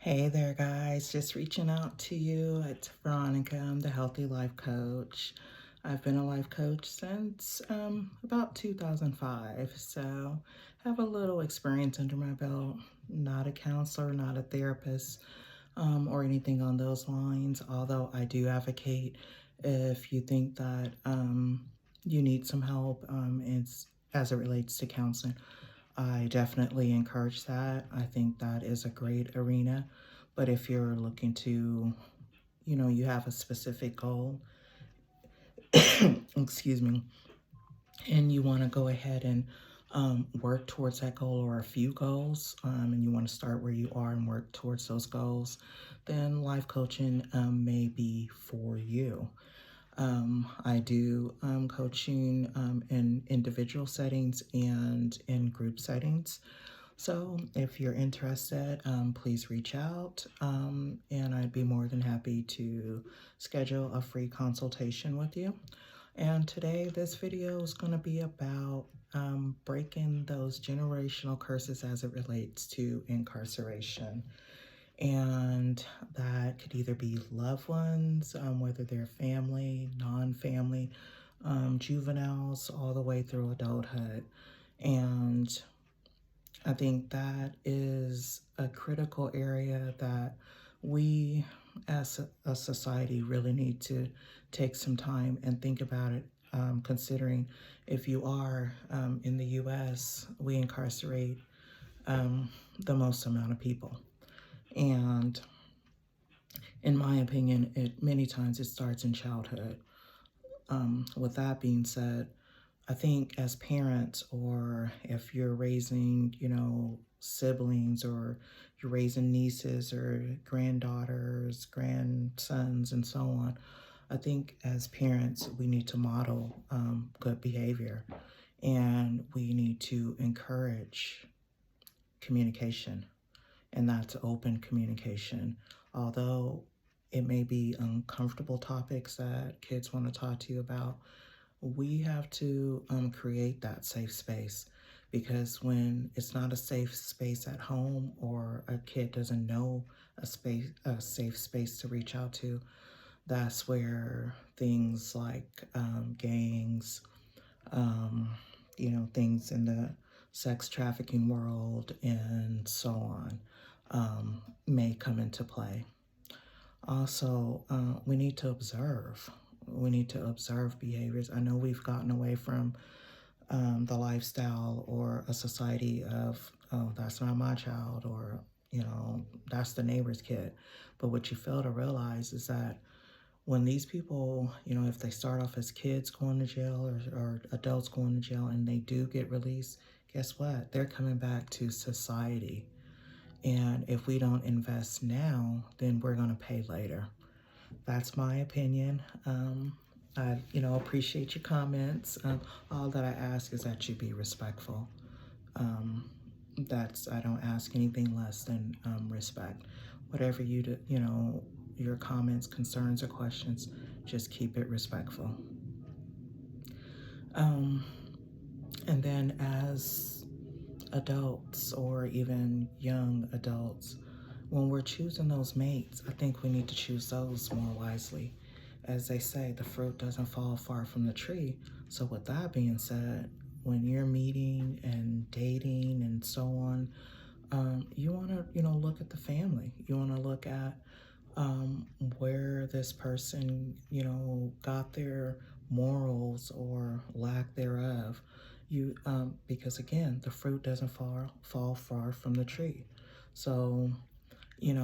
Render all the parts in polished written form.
Hey there, guys. Just reaching out to you. It's Veronica. I'm the Healthy Life Coach. I've been a life coach since about 2005, so have a little experience under my belt. Not a counselor, not a therapist, or anything on those lines, although I do advocate if you think that you need some help as it relates to counseling. I definitely encourage that. I think that is a great arena. But if you're looking to, you have a specific goal, excuse me, and you want to go ahead and work towards that goal or a few goals, and you want to start where you are and work towards those goals, then life coaching may be for you. I do coaching in individual settings and in group settings. So if you're interested, please reach out, and I'd be more than happy to schedule a free consultation with you. And today, this video is going to be about breaking those generational curses as it relates to incarceration. And that could either be loved ones, whether they're family, non-family, juveniles, all the way through adulthood. And I think that is a critical area that we as a society really need to take some time and think about it, considering if you are in the U.S., we incarcerate the most amount of people. And in my opinion, many times it starts in childhood. With that being said, I think as parents, or if you're raising, siblings, or you're raising nieces or granddaughters, grandsons, and so on, I think as parents, we need to model good behavior, and we need to encourage communication, and that's open communication. Although it may be uncomfortable topics that kids want to talk to you about, we have to create that safe space, because when it's not a safe space at home, or a kid doesn't know a safe space to reach out to, that's where things like gangs, things in the sex trafficking world and so on may come into play. Also, we need to observe. We need to observe behaviors. I know we've gotten away from the lifestyle or a society of, oh, that's not my child, or, that's the neighbor's kid. But what you fail to realize is that when these people, if they start off as kids going to jail, or adults going to jail, and they do get released, guess what? They're coming back to society. And if we don't invest now, then we're going to pay later. That's my opinion. I, appreciate your comments. All that I ask is that you be respectful. I don't ask anything less than respect. Whatever you do, your comments, concerns, or questions, just keep it respectful. And then as adults, or even young adults, when we're choosing those mates, I think we need to choose those more wisely. As they say, the fruit doesn't fall far from the tree. So with that being said, when you're meeting and dating and so on, you want to, look at the family. You want to look at where this person, got their morals or lack thereof. Because again, the fruit doesn't fall far from the tree. So, when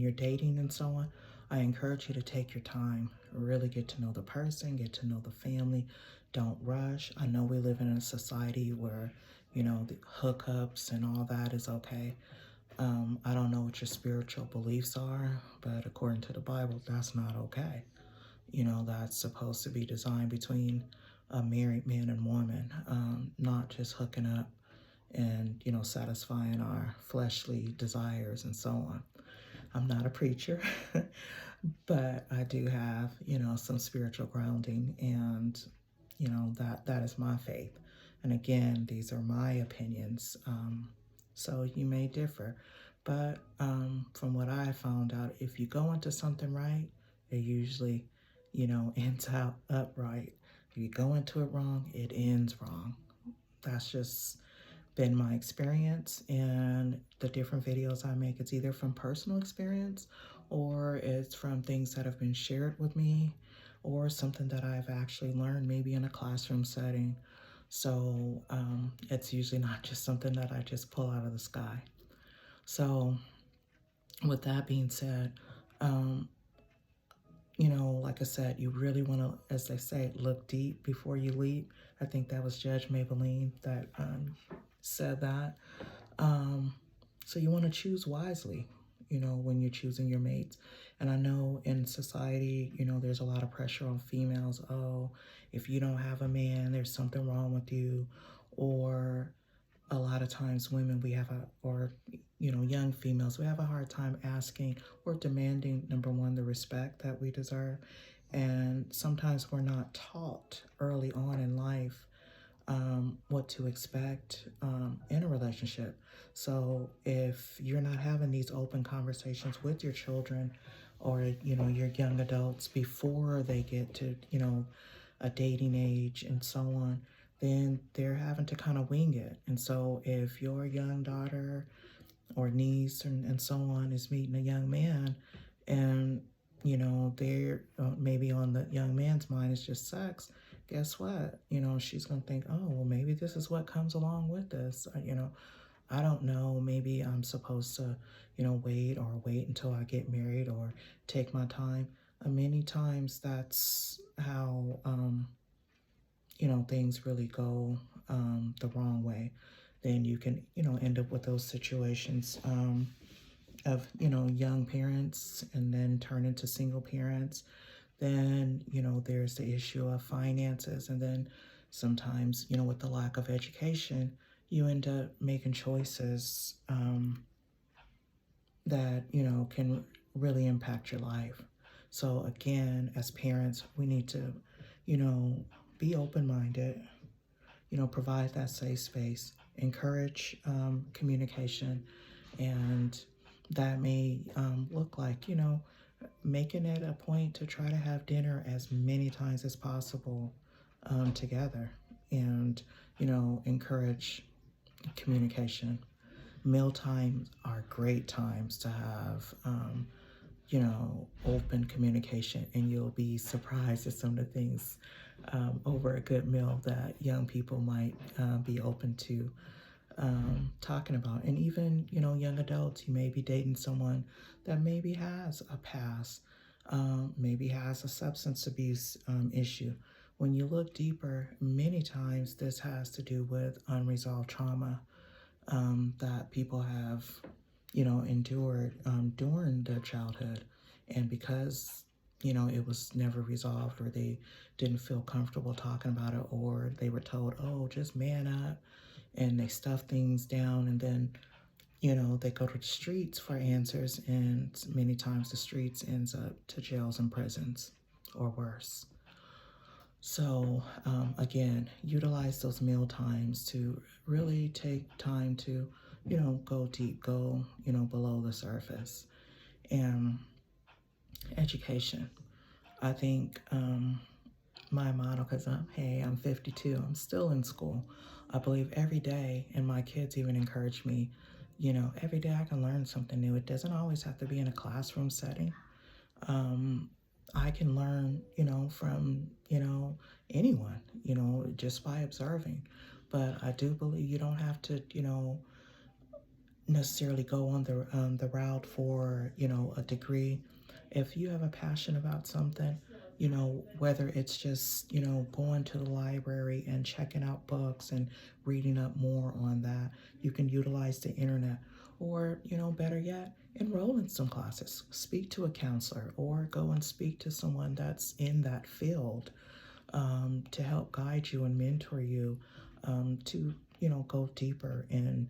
you're dating and so on, I encourage you to take your time, really get to know the person, get to know the family. Don't rush. I know we live in a society where, the hookups and all that is okay. I don't know what your spiritual beliefs are, but according to the Bible, that's not okay. That's supposed to be designed between a married man and woman, not just hooking up and, satisfying our fleshly desires and so on. I'm not a preacher, but I do have, some spiritual grounding, and, that is my faith. And again, these are my opinions. So you may differ. But from what I found out, if you go into something right, it usually, ends out upright. If you go into it wrong, it ends wrong. That's just been my experience, and the different videos I make, it's either from personal experience or it's from things that have been shared with me or something that I've actually learned maybe in a classroom setting. So it's usually not just something that I just pull out of the sky. So with that being said, um, like I said, you really want to, as they say, look deep before you leap. I think that was Judge Maybelline that said that. Um, so you want to choose wisely, when you're choosing your mates. And I know in society, there's a lot of pressure on females. Oh, if you don't have a man, there's something wrong with you. Or a lot of times women, young females, we have a hard time asking or demanding, number one, the respect that we deserve. And sometimes we're not taught early on in life what to expect in a relationship. So if you're not having these open conversations with your children or, your young adults before they get to, a dating age and so on, then they're having to kind of wing it. And so if your young daughter or niece and so on is meeting a young man and, they're maybe on the young man's mind is just sex, guess what? She's going to think, oh, well, maybe this is what comes along with this. I don't know. Maybe I'm supposed to, wait until I get married or take my time. Many times that's how, things really go the wrong way. Then you can, end up with those situations of, young parents and then turn into single parents. Then, there's the issue of finances. And then sometimes, with the lack of education, you end up making choices that, can really impact your life. So again, as parents, we need to, be open-minded, provide that safe space, encourage communication, and that may look like, making it a point to try to have dinner as many times as possible together and, encourage communication. Meal times are great times to have, open communication, and you'll be surprised at some of the things over a good meal that young people might be open to talking about. And even, young adults, you may be dating someone that maybe has a past, maybe has a substance abuse issue. When you look deeper, many times this has to do with unresolved trauma that people have, endured during their childhood. And because, it was never resolved or they didn't feel comfortable talking about it, or they were told, oh, just man up, and they stuff things down, and then, they go to the streets for answers, and many times the streets ends up to jails and prisons or worse. So again, utilize those meal times to really take time to, go deep, go, below the surface. And education. I think my motto, because I'm 52, I'm still in school. I believe every day, and my kids even encourage me, every day I can learn something new. It doesn't always have to be in a classroom setting. I can learn, from, anyone, just by observing. But I do believe you don't have to, necessarily go on the route for, a degree. If you have a passion about something, whether it's just, going to the library and checking out books and reading up more on that, you can utilize the internet. Or, better yet, enroll in some classes, speak to a counselor, or go and speak to someone that's in that field to help guide you and mentor you to, go deeper in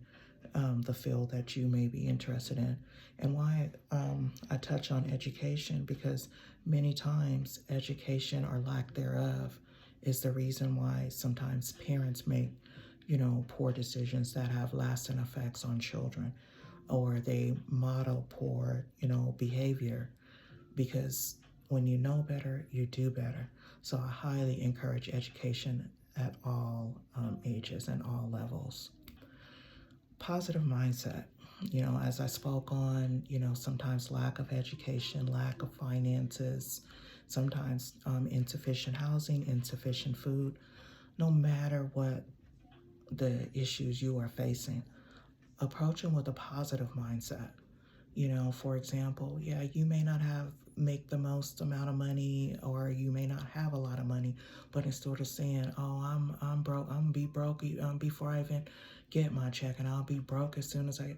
the field that you may be interested in. And why I touch on education, because many times education or lack thereof is the reason why sometimes parents make, poor decisions that have lasting effects on children, or they model poor, behavior, because when you know better, you do better. So I highly encourage education at all ages and all levels. Positive mindset. As I spoke on, sometimes lack of education, lack of finances, sometimes insufficient housing, insufficient food. No matter what the issues you are facing, approach them with a positive mindset. For example, yeah, you may not make the most amount of money, or you may not have a lot of money, but instead of saying, "Oh, I'm broke, I'm gonna be broke before I even get my check, and I'll be broke as soon as I,"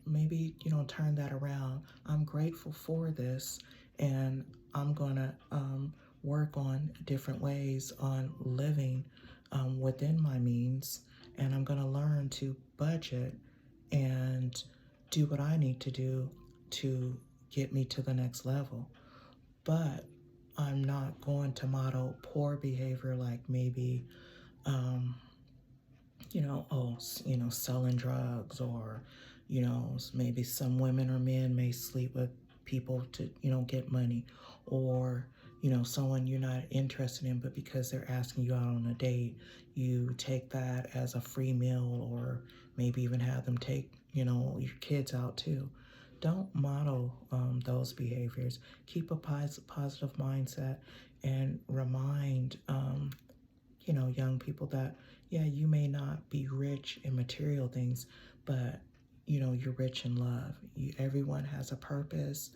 maybe turn that around. I'm grateful for this, and I'm gonna work on different ways on living within my means, and I'm gonna learn to budget and do what I need to do to get me to the next level. But I'm not going to model poor behavior, like maybe, um, selling drugs, or, maybe some women or men may sleep with people to, get money, or, someone you're not interested in, but because they're asking you out on a date, you take that as a free meal, or maybe even have them take, your kids out too. Don't model those behaviors. Keep a positive mindset, and remind, young people that, yeah, you may not be rich in material things, but, you're rich in love. Everyone has a purpose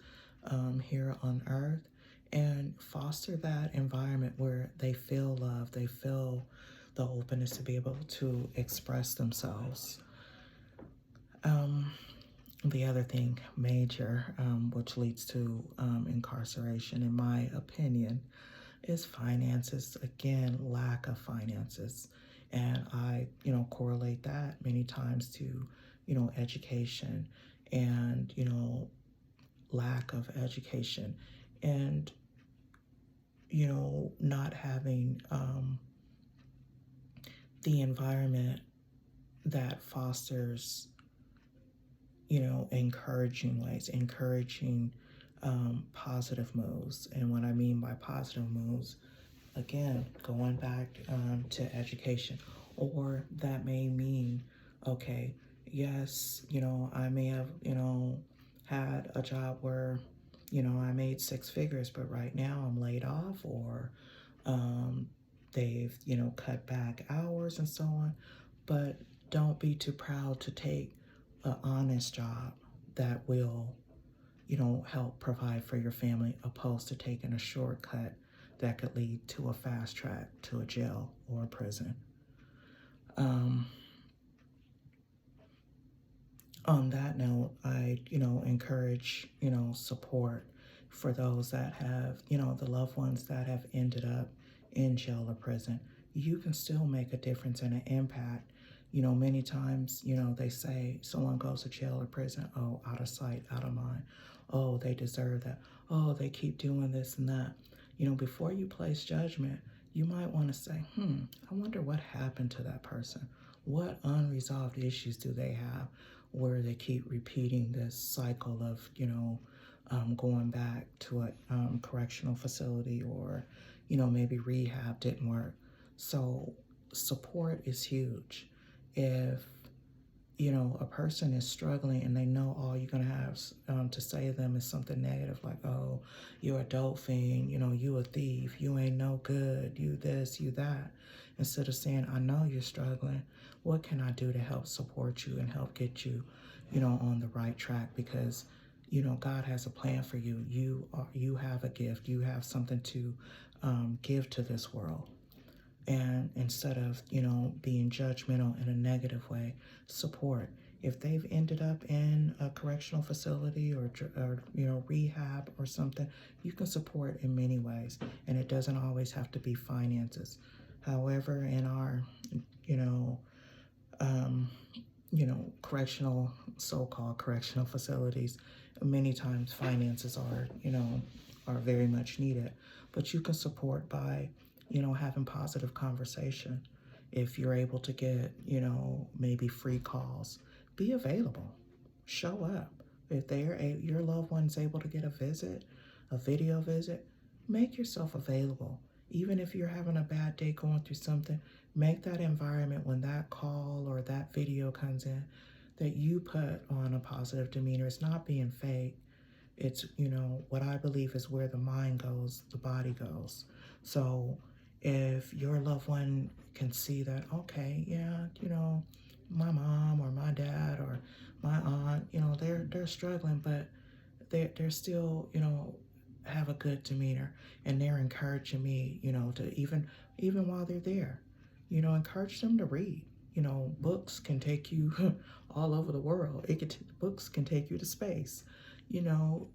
here on earth, and foster that environment where they feel love, they feel the openness to be able to express themselves. The other thing, major, which leads to incarceration, in my opinion, is finances. Again, lack of finances. And I, correlate that many times to, education, and, lack of education, and, not having the environment that fosters, encouraging ways, encouraging positive moves. And what I mean by positive moves, again, going back to education, or that may mean, okay, yes, I may have, had a job where, I made six figures, but right now I'm laid off, or they've, cut back hours and so on. But don't be too proud to take an honest job that will, help provide for your family, opposed to taking a shortcut that could lead to a fast track to a jail or a prison. On that note, I, encourage, support for those that have, the loved ones that have ended up in jail or prison. You can still make a difference and an impact. Many times, they say someone goes to jail or prison, oh, out of sight, out of mind. Oh, they deserve that. Oh, they keep doing this and that. Before you place judgment, you might want to say, I wonder what happened to that person. What unresolved issues do they have where they keep repeating this cycle of, going back to a correctional facility, or, maybe rehab didn't work. So support is huge. If, a person is struggling and they know all you're going to have to say to them is something negative, like, oh, you're a dope fiend, you a thief, you ain't no good, you this, you that. Instead of saying, I know you're struggling, what can I do to help support you and help get you, on the right track? Because, God has a plan for you. You have a gift. You have something to give to this world. And instead of, being judgmental in a negative way, support. If they've ended up in a correctional facility, or rehab or something, you can support in many ways. And it doesn't always have to be finances. However, in our, um, so-called correctional facilities, many times finances are very much needed. But you can support by, having positive conversation. If you're able to get, maybe free calls, be available. Show up. If your loved one's able to get a visit, a video visit, make yourself available. Even if you're having a bad day going through something, make that environment when that call or that video comes in that you put on a positive demeanor. It's not being fake. It's, what I believe is where the mind goes, the body goes. So if your loved one can see that, okay, yeah, my mom or my dad or my aunt, they're struggling, but they're still, have a good demeanor, and they're encouraging me, to even while they're there, encourage them to read. Books can take you all over the world. Books can take you to space. You know,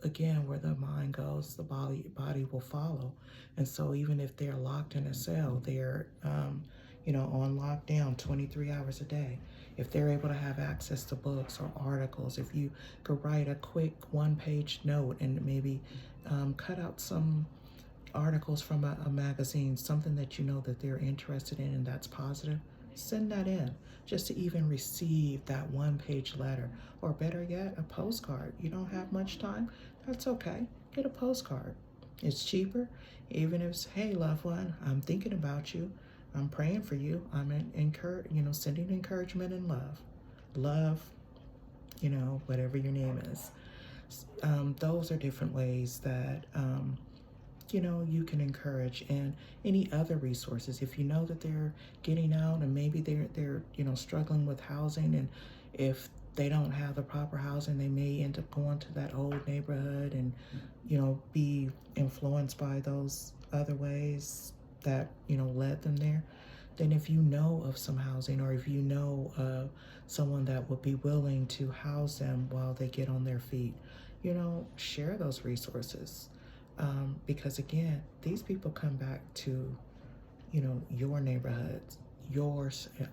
again, where the mind goes, the body will follow. And so even if they're locked in a cell, they're on lockdown 23 hours a day. If they're able to have access to books or articles, if you could write a quick one-page note and maybe cut out some articles from a magazine, something that you know that they're interested in and that's positive, send that in just to even receive that one-page letter, or better yet, a postcard. You don't have much time, that's okay. Get a postcard. It's cheaper. Even if it's, hey, loved one, I'm thinking about you. I'm praying for you. I'm sending encouragement and love, whatever your name is. Those are different ways that you can encourage. And any other resources, if you know that they're getting out and maybe they're struggling with housing, and if they don't have the proper housing, they may end up going to that old neighborhood and be influenced by those other ways that led them there. Then if you know of some housing, or if you know of someone that would be willing to house them while they get on their feet, share those resources. Because again, these people come back to, your neighborhoods,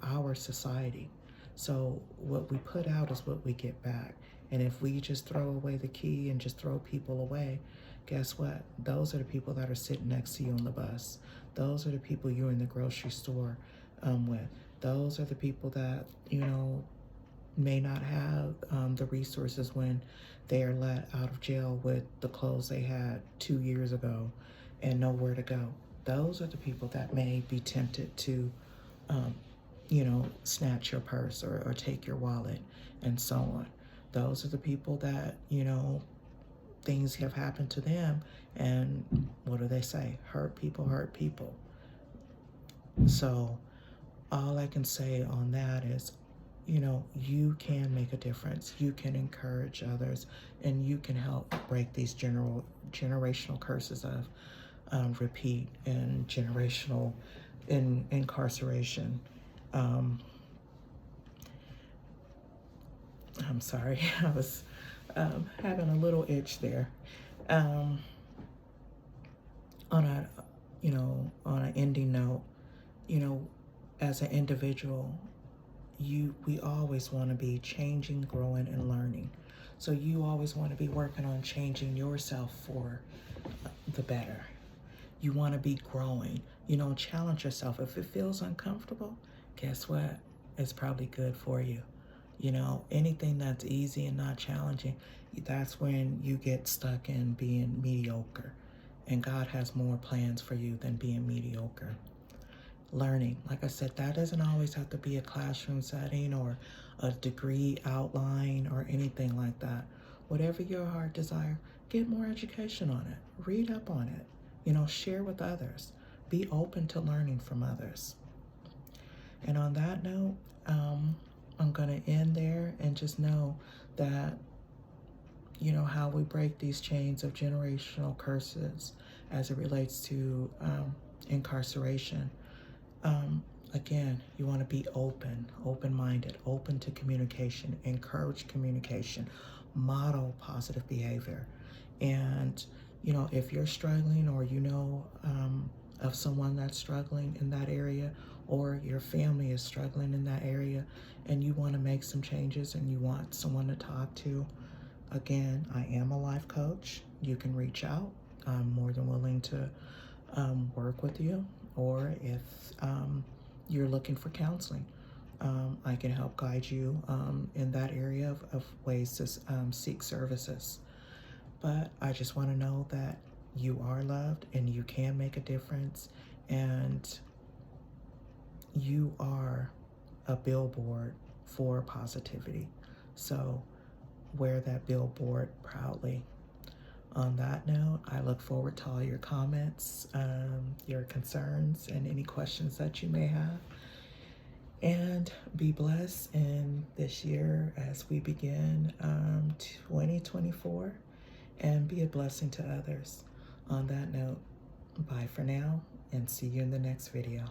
our society. So what we put out is what we get back. And if we just throw away the key and just throw people away, guess what? Those are the people that are sitting next to you on the bus. Those are the people you're in the grocery store with. Those are the people that, may not have the resources when they are let out of jail with the clothes they had 2 years ago and nowhere to go. Those are the people that may be tempted to, snatch your purse or take your wallet and so on. Those are the people that, things have happened to them, and what do they say? Hurt people hurt people. So all I can say on that is, you can make a difference. You can encourage others, and you can help break these generational curses of repeat and generational incarceration. I'm sorry, I was having a little itch there. On an ending note, as an individual, we always want to be changing, growing, and learning. So you always want to be working on changing yourself for the better. You want to be growing, challenge yourself. If it feels uncomfortable, guess what? It's probably good for you. Anything that's easy and not challenging, that's when you get stuck in being mediocre. And God has more plans for you than being mediocre. Learning, like I said, that doesn't always have to be a classroom setting or a degree outline or anything like that. Whatever your heart desire, get more education on it. Read up on it. Share with others. Be open to learning from others. And on that note, I'm going to end there and just know that, how we break these chains of generational curses as it relates to incarceration. Again, you want to be open-minded, open to communication, encourage communication, model positive behavior. And, if you're struggling, or of someone that's struggling in that area, or your family is struggling in that area, and you want to make some changes and you want someone to talk to, again, I am a life coach. You can reach out. I'm more than willing to work with you. Or if you're looking for counseling. I can help guide you in that area of ways to seek services. But I just want to know that you are loved and you can make a difference, and you are a billboard for positivity. So wear that billboard proudly. On that note, I look forward to all your comments, your concerns, and any questions that you may have. And be blessed in this year as we begin 2024, and be a blessing to others. On that note, bye for now, and see you in the next video.